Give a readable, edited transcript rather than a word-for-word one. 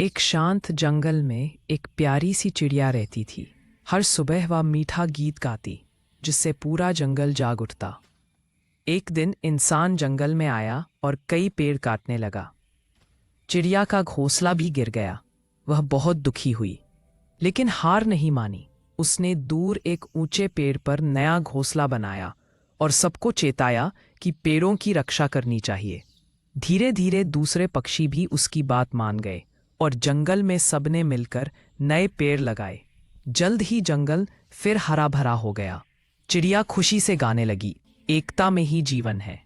एक शांत जंगल में एक प्यारी सी चिड़िया रहती थी। हर सुबह वह मीठा गीत गाती, जिससे पूरा जंगल जाग उठता। एक दिन इंसान जंगल में आया और कई पेड़ काटने लगा। चिड़िया का घोंसला भी गिर गया। वह बहुत दुखी हुई, लेकिन हार नहीं मानी। उसने दूर एक ऊंचे पेड़ पर नया घोंसला बनाया और सबको चेताया कि पेड़ों की रक्षा करनी चाहिए। धीरे धीरे दूसरे पक्षी भी उसकी बात मान गए और जंगल में सबने मिलकर नए पेड़ लगाए। जल्द ही जंगल फिर हरा भरा हो गया। चिड़िया खुशी से गाने लगी, एकता में ही जीवन है।